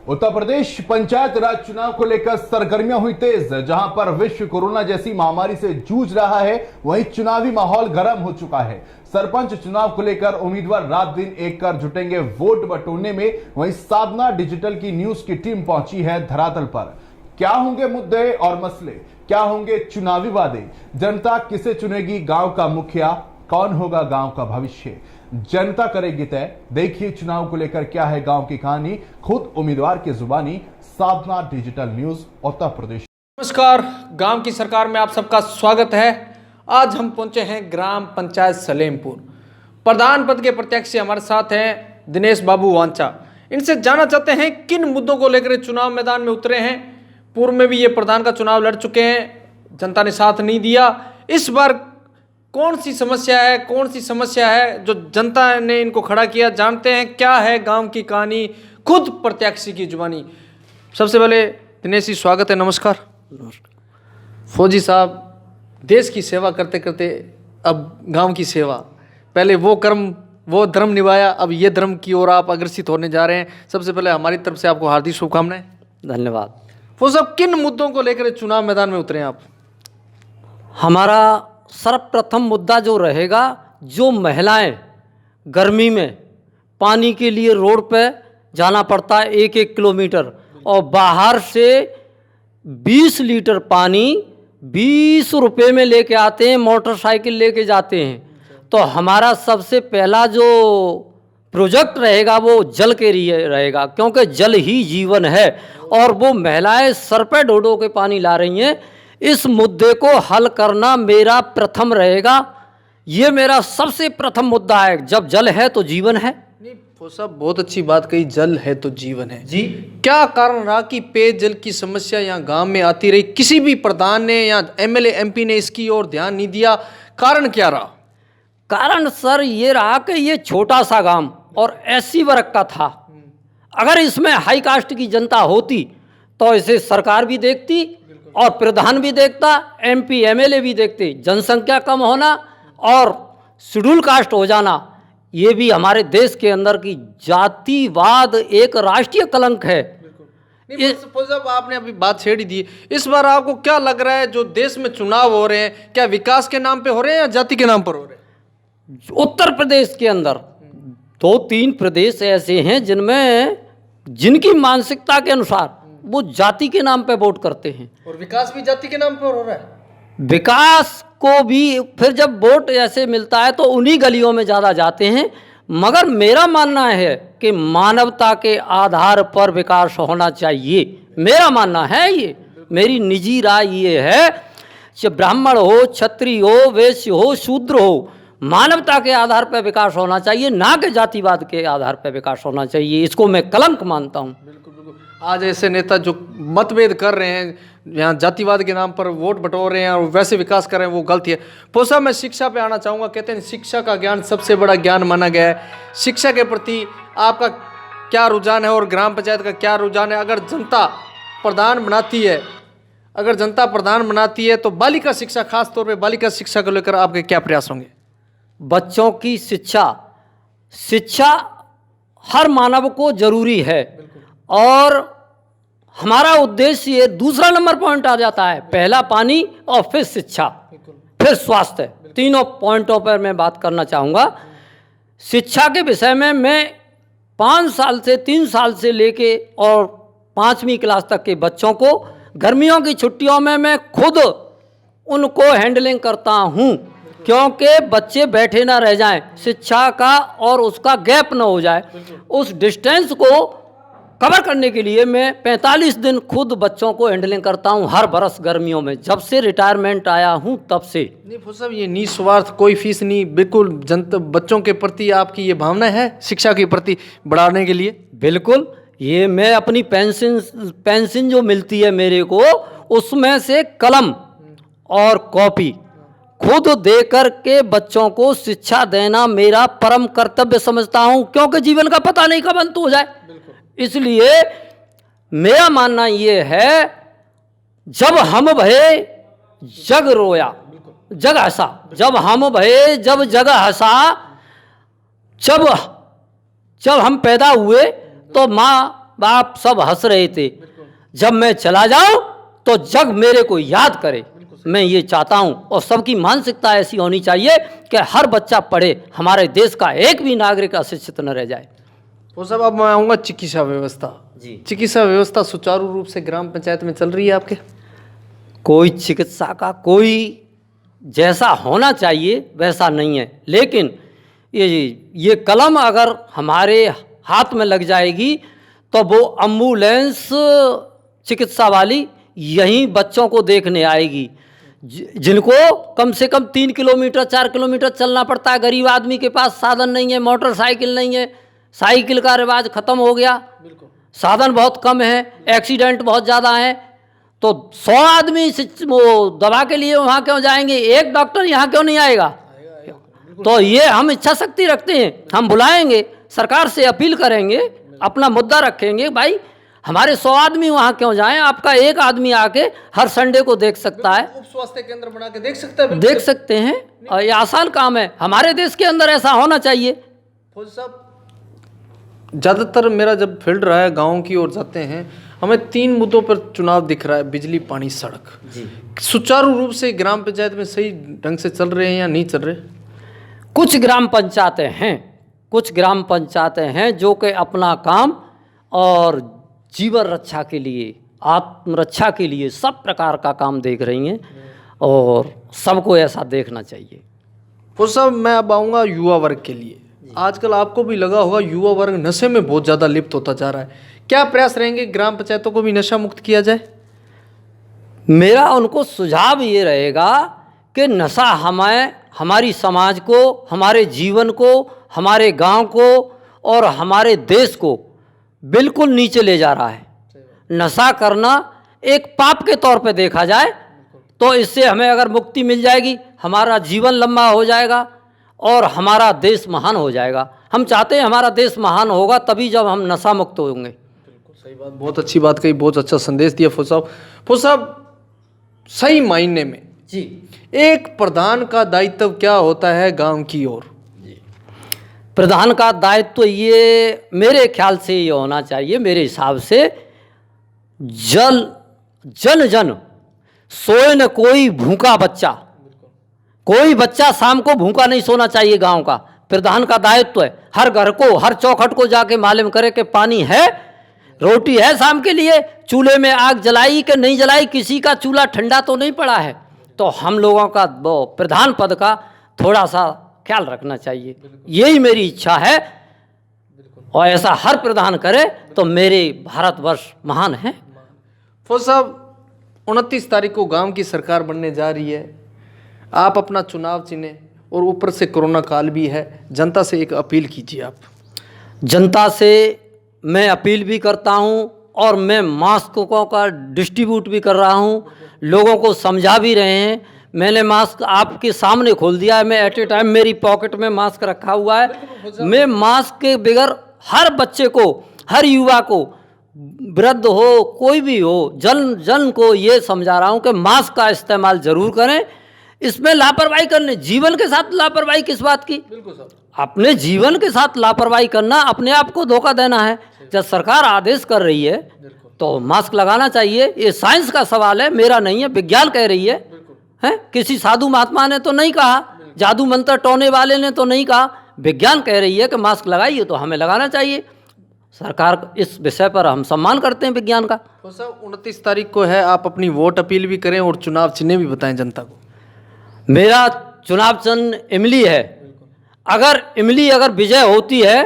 उत्तर प्रदेश पंचायत राज चुनाव को लेकर सरगर्मियां हुई तेज। जहां पर विश्व कोरोना जैसी महामारी से जूझ रहा है, वहीं चुनावी माहौल गर्म हो चुका है। सरपंच चुनाव को लेकर उम्मीदवार रात दिन एक कर जुटेंगे वोट बटोरने में। वहीं साधना डिजिटल की न्यूज की टीम पहुंची है धरातल पर। क्या होंगे मुद्दे और मसले, क्या होंगे चुनावी वादे, जनता किसे चुनेगी गांव का मुखिया, कौन होगा गांव का भविष्य, जनता करेगी तय। देखिए चुनाव को लेकर क्या है गांव की कहानी, खुद उम्मीदवार की जुबानी। साधना डिजिटल न्यूज उत्तर प्रदेश। नमस्कार, गांव की सरकार में आप सबका स्वागत है। आज हम पहुंचे हैं ग्राम पंचायत सलेमपुर। प्रधान पद के प्रत्याशी हमारे साथ हैं दिनेश बाबू वांचा। इनसे जानना चाहते हैं किन मुद्दों को लेकर चुनाव मैदान में उतरे हैं। पूर्व में भी ये प्रधान का चुनाव लड़ चुके हैं, जनता ने साथ नहीं दिया। इस बार कौन सी समस्या है जो जनता ने इनको खड़ा किया, जानते हैं क्या है गांव की कहानी, खुद प्रत्याशी की जुबानी। सबसे पहले दिनेश जी स्वागत है, नमस्कार। फौजी साहब, देश की सेवा करते करते अब गांव की सेवा, पहले वो धर्म निभाया, अब ये धर्म की ओर आप अग्रसित होने जा रहे हैं। सबसे पहले हमारी तरफ से आपको हार्दिक शुभकामनाएं। धन्यवाद। फौजी साहब, किन मुद्दों को लेकर चुनाव मैदान में उतरे हैं आप? हमारा सर्वप्रथम मुद्दा जो रहेगा, जो महिलाएं गर्मी में पानी के लिए रोड पे जाना पड़ता है 1-1 किलोमीटर, और बाहर से 20 लीटर पानी 20 रुपये में लेके आते हैं, मोटरसाइकिल लेके जाते हैं। तो हमारा सबसे पहला जो प्रोजेक्ट रहेगा वो जल के लिए रहेगा, क्योंकि जल ही जीवन है। और वो महिलाएं सर पे ढो के पानी ला रही हैं। इस मुद्दे को हल करना मेरा प्रथम रहेगा। ये मेरा सबसे प्रथम मुद्दा है। जब जल है तो जीवन है। नहीं फौजी साहब, बहुत अच्छी बात कही, जल है तो जीवन है जी। क्या कारण रहा कि पेयजल की समस्या यहाँ गांव में आती रही? किसी भी प्रधान ने या एमएलए एमपी ने इसकी ओर ध्यान नहीं दिया, कारण क्या रहा? कारण सर ये रहा कि ये छोटा सा गांव और एससी वर्ग का था। अगर इसमें हाई कास्ट की जनता होती तो इसे सरकार भी देखती और प्रधान भी देखता, एमपी एमएलए भी देखते। जनसंख्या कम होना और शेड्यूल कास्ट हो जाना, ये भी हमारे देश के अंदर की जातिवाद एक राष्ट्रीय कलंक है। फौजी साहब, आपने अभी बात छेड़ ही दी। इस बार आपको क्या लग रहा है, जो देश में चुनाव हो रहे हैं, क्या विकास के नाम पे हो रहे हैं या जाति के नाम पर हो रहे हैं? उत्तर प्रदेश के अंदर 2-3 प्रदेश ऐसे हैं जिनकी मानसिकता के अनुसार वो जाति के नाम पे वोट करते हैं, और विकास भी जाति के नाम पर हो रहा है। विकास को भी फिर जब वोट ऐसे मिलता है तो उन्हीं गलियों में ज़्यादा जाते हैं। मगर मेरा मानना है कि मानवता के आधार पर विकास होना चाहिए। मेरा मानना है, ये मेरी निजी राय ये है कि ब्राह्मण हो, क्षत्रिय हो, वैश्य हो, शूद्र हो, मानवता के आधार पर विकास होना चाहिए, ना कि जातिवाद के आधार पर विकास होना चाहिए। इसको मैं कलंक मानता हूँ। बिल्कुल बिल्कुल। आज ऐसे नेता जो मतभेद कर रहे हैं, यहाँ जातिवाद के नाम पर वोट बटोर रहे हैं और वैसे विकास कर रहे हैं, वो गलत है। पोसा, मैं शिक्षा पे आना चाहूँगा। कहते हैं शिक्षा का ज्ञान सबसे बड़ा ज्ञान माना गया है। शिक्षा के प्रति आपका क्या रुझान है और ग्राम पंचायत का क्या रुझान है? अगर जनता प्रधान बनाती है तो बालिका शिक्षा, खास तौर पर बालिका शिक्षा को लेकर आपके क्या प्रयास होंगे? बच्चों की शिक्षा हर मानव को जरूरी है। और हमारा उद्देश्य ये दूसरा नंबर पॉइंट आ जाता है, पहला पानी और फिर शिक्षा, फिर स्वास्थ्य। तीनों पॉइंटों पर मैं बात करना चाहूँगा। शिक्षा के विषय में मैं 3 साल से लेके और 5वीं क्लास तक के बच्चों को गर्मियों की छुट्टियों में मैं खुद उनको हैंडलिंग करता हूँ, क्योंकि बच्चे बैठे ना रह जाएं, शिक्षा का और उसका गैप ना हो जाए। उस डिस्टेंस को कवर करने के लिए मैं 45 दिन खुद बच्चों को हैंडलिंग करता हूं हर बरस गर्मियों में, जब से रिटायरमेंट आया हूं तब से। नहीं फौजी साहब, ये निस्वार्थ, कोई फीस नहीं, बिल्कुल जनता बच्चों के प्रति आपकी ये भावना है शिक्षा के प्रति बढ़ाने के लिए? बिल्कुल। ये मैं अपनी पेंशन जो मिलती है मेरे को, उसमें से कलम और कॉपी खुद दे कर के बच्चों को शिक्षा देना मेरा परम कर्तव्य समझता हूं, क्योंकि जीवन का पता नहीं कब अंत हो जाए। इसलिए मेरा मानना ये है, जब हम भये जग रोया, जग हंसा। जब हम भये, जब जग हंसा, जब हम पैदा हुए तो माँ आप सब हंस रहे थे। जब मैं चला जाऊं तो जग मेरे को याद करे, मैं ये चाहता हूं। और सबकी मानसिकता ऐसी होनी चाहिए कि हर बच्चा पढ़े, हमारे देश का एक भी नागरिक अशिक्षित न रह जाए। वो सब अब मैं आऊँगा चिकित्सा व्यवस्था। जी। चिकित्सा व्यवस्था सुचारू रूप से ग्राम पंचायत में चल रही है आपके? कोई चिकित्सा का कोई जैसा होना चाहिए वैसा नहीं है, लेकिन ये कलम अगर हमारे हाथ में लग जाएगी तो वो एम्बुलेंस चिकित्सा वाली यहीं बच्चों को देखने आएगी, जिनको कम से कम 3 किलोमीटर 4 किलोमीटर चलना पड़ता है। गरीब आदमी के पास साधन नहीं है, मोटरसाइकिल नहीं है, साइकिल का रिवाज खत्म हो गया, साधन बहुत कम है, एक्सीडेंट बहुत ज़्यादा है। तो 100 आदमी वो दवा के लिए वहाँ क्यों जाएंगे, एक डॉक्टर यहाँ क्यों नहीं आएगा? तो ये हम इच्छा शक्ति रखते हैं, हम बुलाएंगे, सरकार से अपील करेंगे, अपना मुद्दा रखेंगे, भाई हमारे 100 आदमी वहाँ क्यों जाएं, आपका एक आदमी आके हर संडे को देख सकता है, उप स्वास्थ्य केंद्र बना के देख सकता है। देख सकते हैं, और ये आसान काम है, हमारे देश के अंदर ऐसा होना चाहिए। फौजी साहब, ज़्यादातर मेरा जब फील्ड रहा है गाँव की ओर जाते हैं, हमें 3 मुद्दों पर चुनाव दिख रहा है, बिजली, पानी, सड़क। सुचारू रूप से ग्राम पंचायत में सही ढंग से चल रहे हैं या नहीं चल रहे? कुछ ग्राम पंचायतें हैं, कुछ ग्राम पंचायतें हैं जो कि अपना काम और जीवन रक्षा के लिए, आत्मरक्षा के लिए सब प्रकार का काम देख रही हैं, और सबको ऐसा देखना चाहिए। वो सब मैं अब आऊँगा युवा वर्ग के लिए। आजकल आपको भी लगा होगा युवा वर्ग नशे में बहुत ज़्यादा लिप्त होता जा रहा है, क्या प्रयास रहेंगे ग्राम पंचायतों को भी नशा मुक्त किया जाए? मेरा उनको सुझाव ये रहेगा कि नशा हमारी समाज को, हमारे जीवन को, हमारे गांव को और हमारे देश को बिल्कुल नीचे ले जा रहा है। नशा करना एक पाप के तौर पे देखा जाए तो इससे हमें अगर मुक्ति मिल जाएगी, हमारा जीवन लंबा हो जाएगा और हमारा देश महान हो जाएगा। हम चाहते हैं हमारा देश महान होगा तभी जब हम नशा मुक्त होंगे। सही बात, बहुत अच्छी बात कही, बहुत अच्छा संदेश दिया फौज साहब। फौज साहब, सही मायने में जी एक प्रधान का दायित्व क्या होता है गांव की ओर? प्रधान का दायित्व ये मेरे ख्याल से ये होना चाहिए, मेरे हिसाब से, जन जन सोए न कोई भूखा बच्चा, कोई बच्चा शाम को भूखा नहीं सोना चाहिए। गांव का प्रधान का दायित्व है हर घर को, हर चौखट को जाके मालूम करे कि पानी है, रोटी है शाम के लिए, चूल्हे में आग जलाई कि नहीं जलाई, किसी का चूल्हा ठंडा तो नहीं पड़ा है। तो हम लोगों का वो प्रधान पद का थोड़ा सा ख्याल रखना चाहिए, यही मेरी इच्छा है, और ऐसा हर प्रधान करे तो मेरे भारतवर्ष महान है। फौज साहब, 29 तारीख को गांव की सरकार बनने जा रही है, आप अपना चुनाव चिन्हें और ऊपर से कोरोना काल भी है, जनता से एक अपील कीजिए आप। जनता से मैं अपील भी करता हूं और मैं मास्कों का डिस्ट्रीब्यूट भी कर रहा हूं, लोगों को समझा भी रहे हैं। मैंने मास्क आपके सामने खोल दिया है, मैं एट ए टाइम मेरी पॉकेट में मास्क रखा हुआ है। मैं मास्क के बगैर हर बच्चे को, हर युवा को, वृद्ध हो कोई भी हो, जन को ये समझा रहा हूँ कि मास्क का इस्तेमाल ज़रूर करें। इसमें लापरवाही करने, जीवन के साथ लापरवाही किस बात की? बिल्कुल साहब, अपने जीवन के साथ लापरवाही करना अपने आप को धोखा देना है। जब सरकार आदेश कर रही है तो मास्क लगाना चाहिए। ये साइंस का सवाल है, मेरा नहीं है, विज्ञान कह रही है। किसी साधु महात्मा ने तो नहीं कहा, जादू मंत्र टोने वाले ने तो नहीं कहा, विज्ञान कह रही है कि मास्क लगाइए, तो हमें लगाना चाहिए। सरकार इस विषय पर हम सम्मान करते हैं विज्ञान का। तो साहब 29 तारीख को है, आप अपनी वोट अपील भी करें और चुनाव चिन्ह भी बताएं जनता को। मेरा चुनाव चिन्ह इमली है। अगर इमली विजय होती है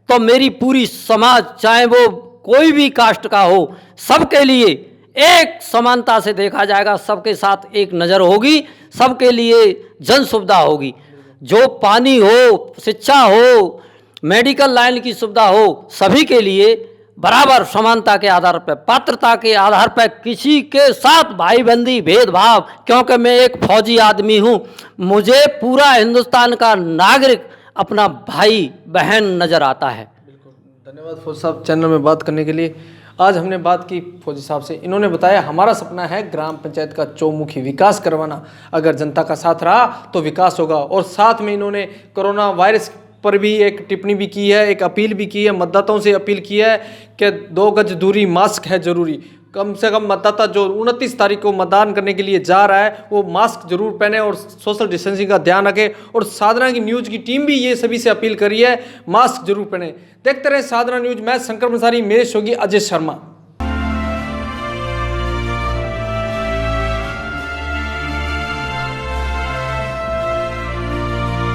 तो मेरी पूरी समाज, चाहे वो कोई भी कास्ट का हो, सबके लिए एक समानता से देखा जाएगा, सबके साथ एक नज़र होगी, सबके लिए जन सुविधा होगी। जो पानी हो, शिक्षा हो, मेडिकल लाइन की सुविधा हो, सभी के लिए बराबर समानता के आधार पर, पात्रता के आधार पर, किसी के साथ भाई बंदी भेदभाव, क्योंकि मैं एक फौजी आदमी हूँ, मुझे पूरा हिंदुस्तान का नागरिक अपना भाई बहन नज़र आता है। बिल्कुल, धन्यवाद फौजी साहब चैनल में बात करने के लिए। आज हमने बात की फौजी साहब से, इन्होंने बताया हमारा सपना है ग्राम पंचायत का चौमुखी विकास करवाना। अगर जनता का साथ रहा तो विकास होगा, और साथ में इन्होंने कोरोना वायरस पर भी एक टिप्पणी भी की है, एक अपील भी की है, मतदाताओं से अपील की है कि 2 गज दूरी, मास्क है जरूरी। कम से कम मतदाता जो 29 तारीख को मतदान करने के लिए जा रहा है वो मास्क जरूर पहने और सोशल डिस्टेंसिंग का ध्यान रखे। और साधना की न्यूज़ की टीम भी ये सभी से अपील करी है, मास्क जरूर पहने। देखते रहे साधना न्यूज़। मैं शंकर बंसारी, मेरे सहयोगी अजय शर्मा।